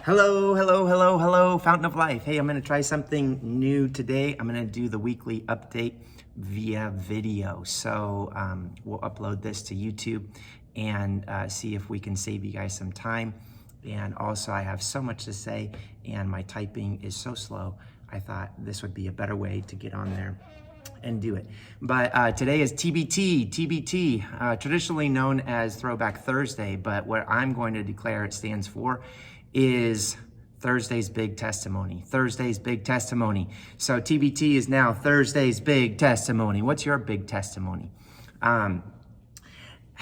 Hello, hello, hello, hello, Fountain of Life. Hey, I'm going to try something new today. I'm going to do the weekly update via video. So we'll upload this to YouTube and see if we can save you guys some time. And also, I have so much to say, and my typing is so slow. I thought this would be a better way to get on there and do it. But today is TBT, traditionally known as Throwback Thursday, but what I'm going to declare it stands for is Thursday's Big Testimony. Thursday's Big Testimony. So TBT is now Thursday's Big Testimony. What's your big testimony? Have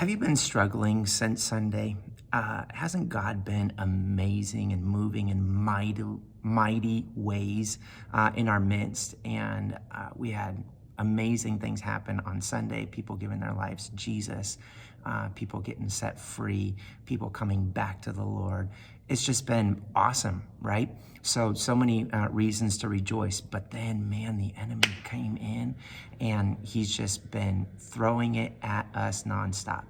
you been struggling since Sunday? Hasn't God been amazing and moving in mighty ways in our midst? And we had amazing things happen on Sunday. People giving their lives to Jesus, people getting set free, people coming back to the Lord. It's just been awesome, right? So many reasons to rejoice. But then, man, the enemy came in and he's just been throwing it at us nonstop.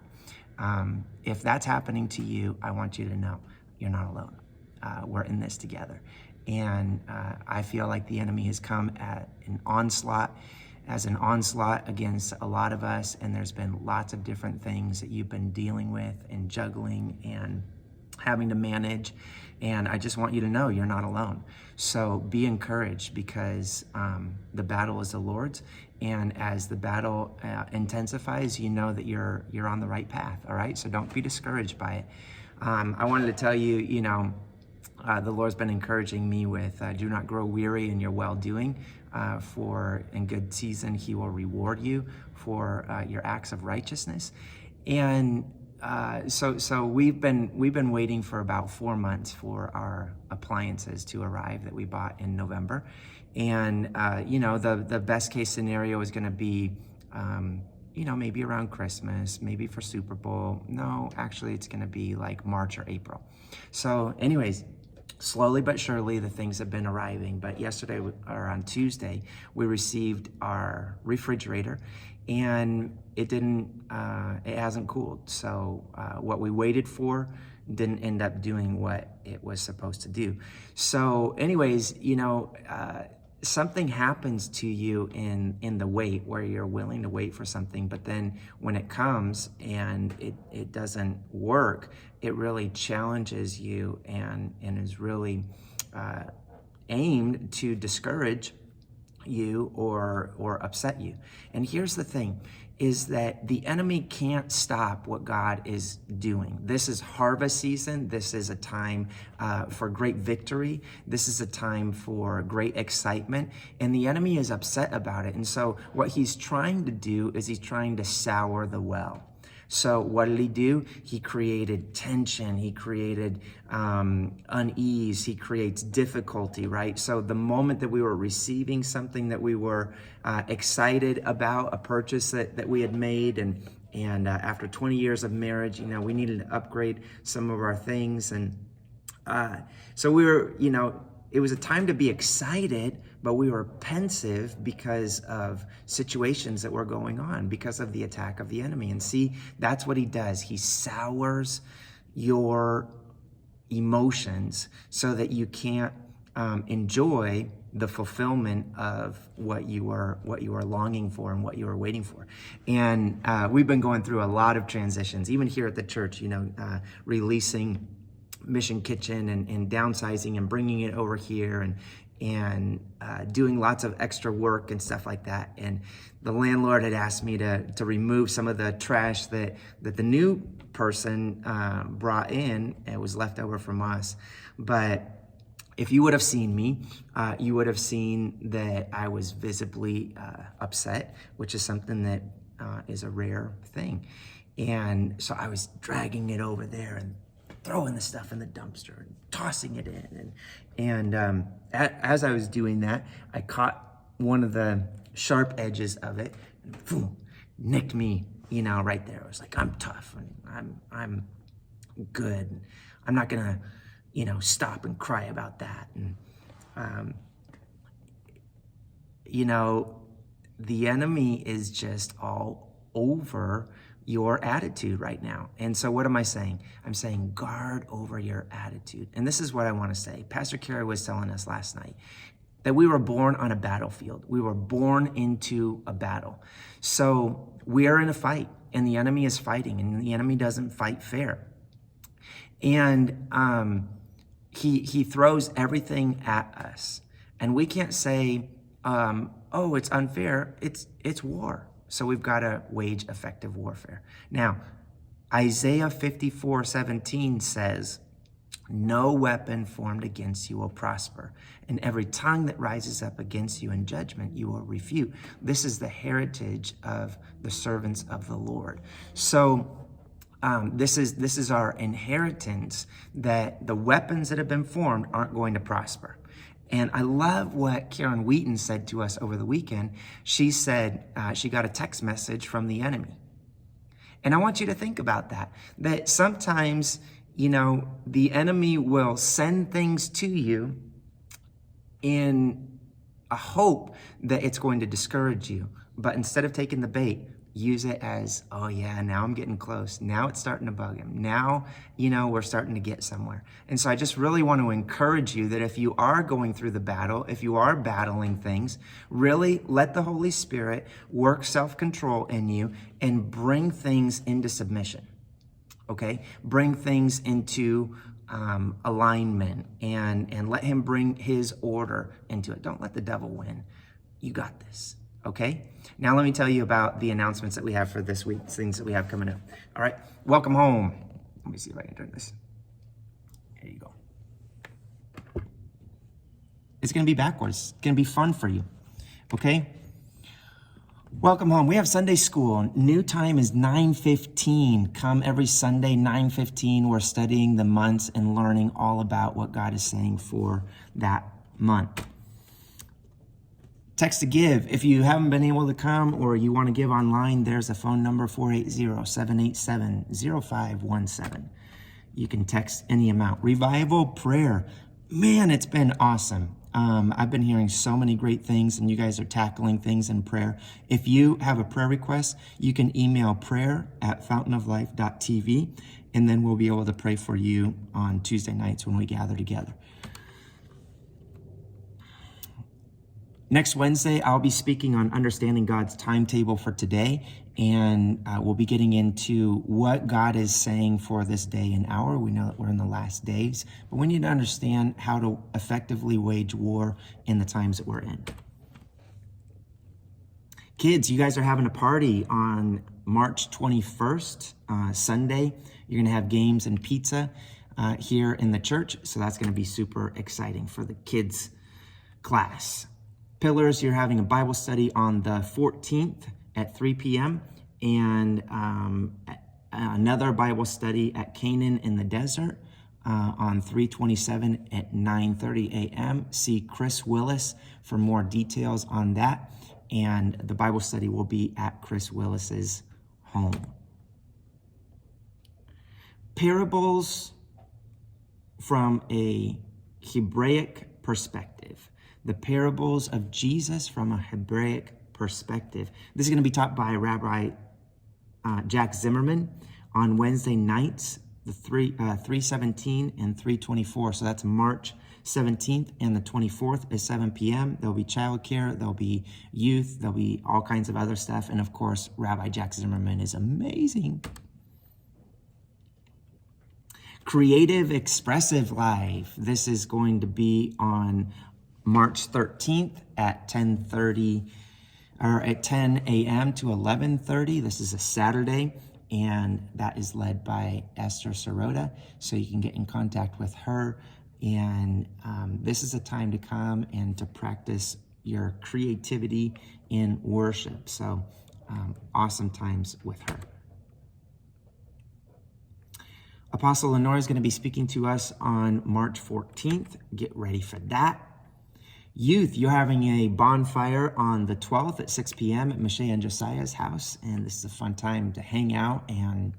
If that's happening to you, I want you to know you're not alone. We're in this together. And I feel like the enemy has come at an onslaught against a lot of us. And there's been lots of different things that you've been dealing with and juggling and having to manage. And I just want you to know you're not alone. So be encouraged, because the battle is the Lord's. And as the battle intensifies, you know that you're on the right path. All right. So don't be discouraged by it. I wanted to tell you, the Lord's been encouraging me with do not grow weary in your well-doing, for in good season he will reward you for your acts of righteousness. And so we've been waiting for about 4 months for our appliances to arrive that we bought in November. And the best case scenario is going to be maybe around Christmas, maybe for Super Bowl. No, actually it's going to be like March or April. So anyways, slowly but surely the things have been arriving. But yesterday, or on Tuesday, we received our refrigerator, and it hasn't cooled. So what we waited for didn't end up doing what it was supposed to do. So anyways, something happens to you in the wait, where you're willing to wait for something, but then when it comes and it doesn't work, it really challenges you and is really aimed to discourage you or upset you. And here's the thing, is that the enemy can't stop what God is doing. This is harvest season. This is a time for great victory. This is a time for great excitement. And the enemy is upset about it. And so what he's trying to do is he's trying to sour the well. So what did he do? He created tension. He created unease. He creates difficulty, right? So the moment that we were receiving something that we were excited about, a purchase that we had made, and after 20 years of marriage, we needed to upgrade some of our things. And so we were, it was a time to be excited, but we were pensive because of situations that were going on, because of the attack of the enemy. And see, that's what he does. He sours your emotions so that you can't enjoy the fulfillment of what you are longing for and what you are waiting for. And we've been going through a lot of transitions, even here at the church, releasing Mission Kitchen and downsizing and bringing it over here and doing lots of extra work and stuff like that. And the landlord had asked me to remove some of the trash that the new person brought in. It was left over from us. But if you would have seen me, you would have seen that I was visibly upset, which is something that is a rare thing. And so I was dragging it over there and throwing the stuff in the dumpster and tossing it in. And as I was doing that, I caught one of the sharp edges of it and boom, nicked me, right there. I was like, I'm tough and I'm good. I'm not gonna, stop and cry about that. And, the enemy is just all over your attitude right now. And so what am I saying? I'm saying guard over your attitude. And this is what I want to say. Pastor Carey was telling us last night that we were born on a battlefield. We were born into a battle. So we are in a fight, and the enemy is fighting, and the enemy doesn't fight fair. And he throws everything at us. And we can't say, oh, it's unfair. It's war. So we've got to wage effective warfare. Now, Isaiah 54:17 says, no weapon formed against you will prosper, and every tongue that rises up against you in judgment you will refute. This is the heritage of the servants of the Lord. So this is our inheritance, that the weapons that have been formed aren't going to prosper. And I love what Karen Wheaton said to us over the weekend. She said she got a text message from the enemy. And I want you to think about that sometimes, the enemy will send things to you in a hope that it's going to discourage you. But instead of taking the bait, use it as, oh yeah, now I'm getting close. Now it's starting to bug him. Now, we're starting to get somewhere. And so I just really want to encourage you that if you are going through the battle, if you are battling things, really let the Holy Spirit work self-control in you and bring things into submission. Okay? Bring things into alignment and let him bring his order into it. Don't let the devil win. You got this. Okay? Now let me tell you about the announcements that we have for this week, things that we have coming up. All right? Welcome home. Let me see if I can turn this. There you go. It's going to be backwards. It's going to be fun for you. Okay? Welcome home. We have Sunday school. New time is 9:15. Come every Sunday, 9:15. We're studying the months and learning all about what God is saying for that month. Text to give. If you haven't been able to come or you want to give online, there's a phone number, 480-787-0517. You can text any amount. Revival prayer. Man, it's been awesome. I've been hearing so many great things, and you guys are tackling things in prayer. If you have a prayer request, you can email prayer@fountainoflife.tv, and then we'll be able to pray for you on Tuesday nights when we gather together. Next Wednesday, I'll be speaking on understanding God's timetable for today, and we'll be getting into what God is saying for this day and hour. We know that we're in the last days, but we need to understand how to effectively wage war in the times that we're in. Kids, you guys are having a party on March 21st, Sunday. You're going to have games and pizza here in the church, so that's going to be super exciting for the kids' class. Pillars, you're having a Bible study on the 14th at 3 p.m. and another Bible study at Canaan in the Desert on 3/27 at 9:30 a.m. See Chris Willis for more details on that. And the Bible study will be at Chris Willis's home. Parables from a Hebraic perspective. The parables of Jesus from a Hebraic perspective. This is going to be taught by Rabbi Jack Zimmerman on Wednesday nights, the 3:17 and 3:24. So that's March 17th and the 24th at 7 p.m. There'll be childcare, there'll be youth, there'll be all kinds of other stuff. And of course, Rabbi Jack Zimmerman is amazing. Creative Expressive Life. This is going to be on March 13th at 10:30 or at 10 a.m. to 11:30. This is a Saturday, and that is led by Esther Sirota. So you can get in contact with her. And this is a time to come and to practice your creativity in worship. So awesome times with her. Apostle Lenore is going to be speaking to us on March 14th. Get ready for that. Youth, you're having a bonfire on the 12th at 6 p.m. at Michelle and Josiah's house. And this is a fun time to hang out and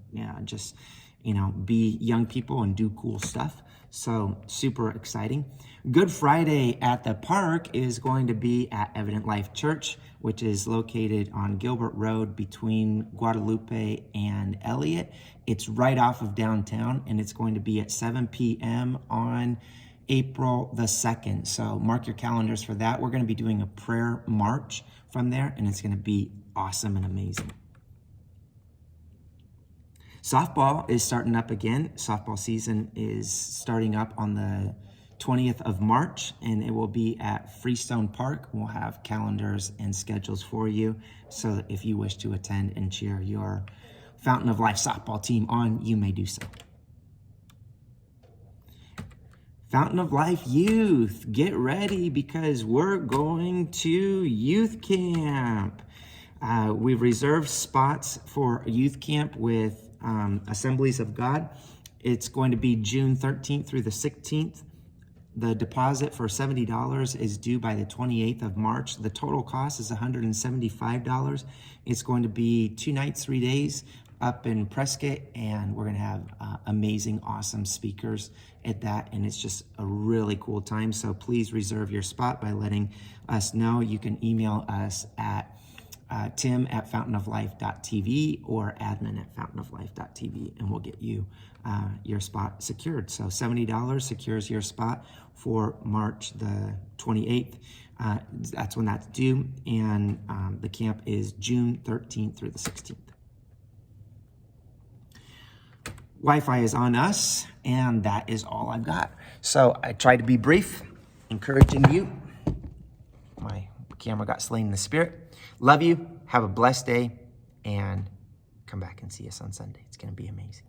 just be young people and do cool stuff. So super exciting. Good Friday at the park is going to be at Evident Life Church, which is located on Gilbert Road between Guadalupe and Elliott. It's right off of downtown, and it's going to be at 7 p.m. on April the 2nd. So mark your calendars for that. We're going to be doing a prayer march from there, and it's going to be awesome and amazing. Softball is starting up again. Softball season is starting up on the 20th of March, and it will be at Freestone Park. We'll have calendars and schedules for you, so that if you wish to attend and cheer your Fountain of Life softball team on, you may do so. Fountain of Life Youth, get ready because we're going to youth camp. We've reserved spots for youth camp with Assemblies of God. It's going to be June 13th through the 16th. The deposit for $70 is due by the 28th of March. The total cost is $175. It's going to be 2 nights, 3 days up in Prescott, and we're going to have amazing, awesome speakers at that, and it's just a really cool time. So please reserve your spot by letting us know. You can email us at tim@fountainoflife.tv or admin@fountainoflife.tv, and we'll get you your spot secured. So $70 secures your spot for March the 28th. That's when that's due, and the camp is June 13th through the 16th. Wi-Fi is on us, and that is all I've got. So I tried to be brief, encouraging you. My camera got slain in the spirit. Love you. Have a blessed day, and come back and see us on Sunday. It's going to be amazing.